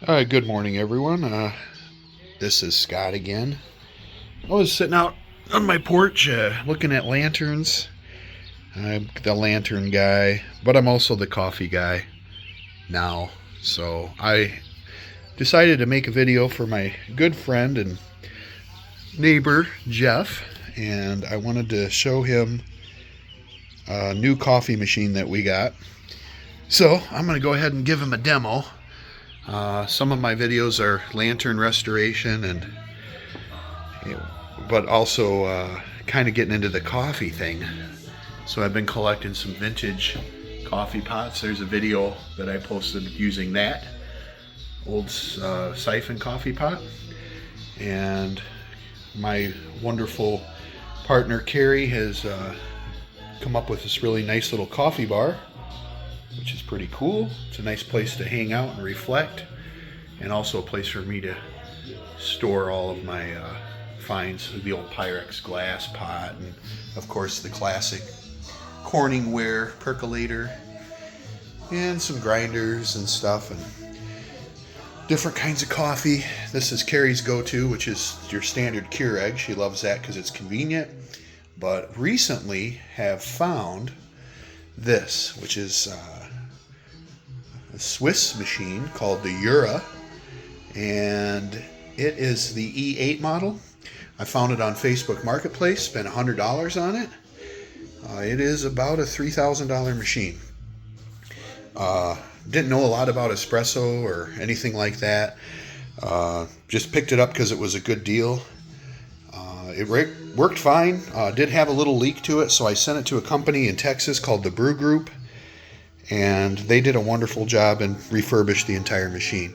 Good morning, everyone. This is Scott again. I was sitting out on my porch looking at lanterns. I'm the lantern guy, but I'm also the coffee guy now. So I decided to make a video for my good friend and neighbor, Jeff, and I wanted to show him a new coffee machine that we got. So I'm going to go ahead and give him a demo. Some of my videos are lantern restoration, but also kind of getting into the coffee thing. So I've been collecting some vintage coffee pots. There's a video that I posted using that old siphon coffee pot, and my wonderful partner Carrie has come up with this really nice little coffee bar, which is pretty cool. It's a nice place to hang out and reflect, and also a place for me to store all of my finds, the old Pyrex glass pot, and of course the classic Corning ware percolator, and some grinders and stuff, and different kinds of coffee. This is Carrie's go-to, which is your standard Keurig. She loves that because it's convenient, but recently have found this, which is a Swiss machine called the Jura, and it is the E8 model. I found it on Facebook Marketplace, spent $100 on it. It is about a $3,000 machine. Didn't know a lot about espresso or anything like that. Just picked it up because it was a good deal. It worked fine. Did have a little leak to it, so I sent it to a company in Texas called the Brew Group, and they did a wonderful job and refurbished the entire machine.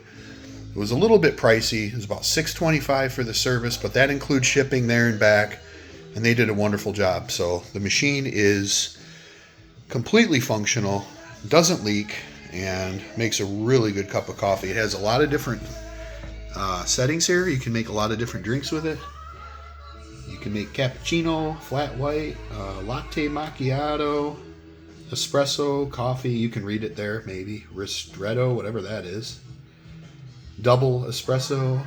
It was a little bit pricey. It was about $625 for the service, but that includes shipping there and back, and they did a wonderful job. So the machine is completely functional, doesn't leak, and makes a really good cup of coffee. It has a lot of different settings here. You can make a lot of different drinks with it. You can make cappuccino, flat white, latte macchiato, espresso, coffee. You can read it there, maybe ristretto, whatever that is. Double espresso,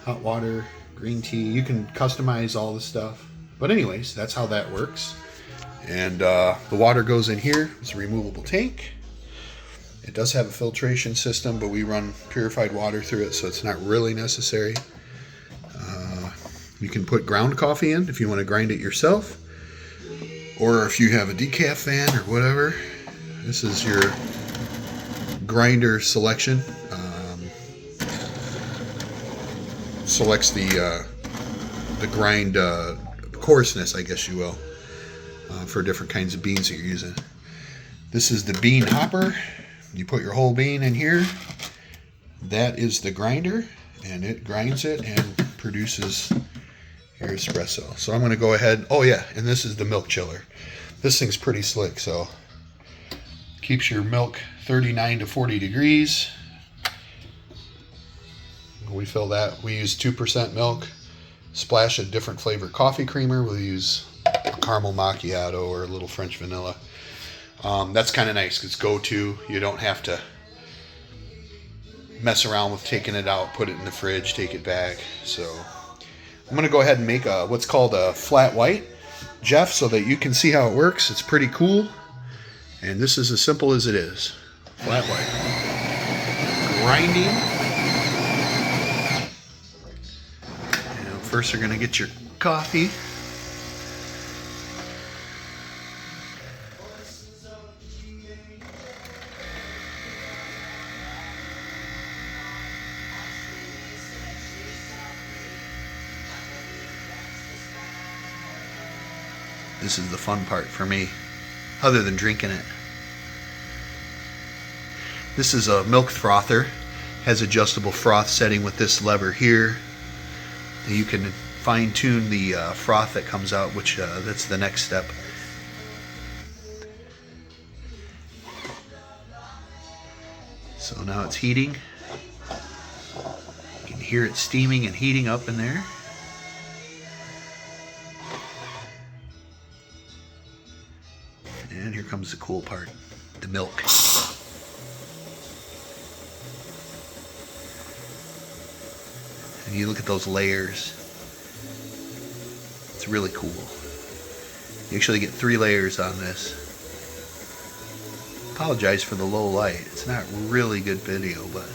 hot water, green tea. You can customize all the stuff. But anyways, that's how that works. And the water goes in here. It's a removable tank. It does have a filtration system, but we run purified water through it, so it's not really necessary. You can put ground coffee in if you want to grind it yourself, or if you have a decaf fan or whatever. This is your grinder selection. Selects the grind coarseness, I guess you will, for different kinds of beans that you're using. This is the bean hopper. You put your whole bean in here. That is the grinder, and it grinds it and produces your espresso. So I'm going to go ahead. Oh yeah, and this is the milk chiller. This thing's pretty slick, so keeps your milk 39 to 40 degrees. We fill that. We use 2% milk. Splash a different flavor coffee creamer. We'll use a caramel macchiato or a little French vanilla. That's kind of nice because go-to. You don't have to mess around with taking it out, put it in the fridge, take it back. So I'm going to go ahead and make what's called a flat white, Jeff, so that you can see how it works. It's pretty cool. And this is as simple as it is. Flat white. Grinding. And first you're going to get your coffee. This is the fun part for me, other than drinking it. This is a milk frother. Has adjustable froth setting with this lever here. You can fine tune the froth that comes out, which that's the next step. So now it's heating. You can hear it steaming and heating up in there. And here comes the cool part, the milk. And you look at those layers. It's really cool. You actually get 3 layers on this. Apologize for the low light. It's not really good video, but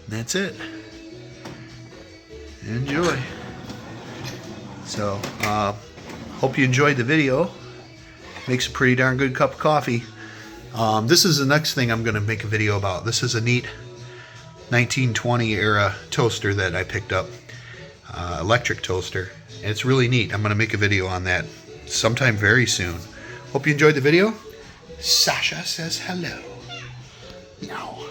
that's it. Enjoy. So, hope you enjoyed the video. Makes a pretty darn good cup of coffee. This is the next thing I'm going to make a video about. This is a neat 1920 era toaster that I picked up. Electric toaster. And it's really neat. I'm going to make a video on that sometime very soon. Hope you enjoyed the video. Sasha says hello. No.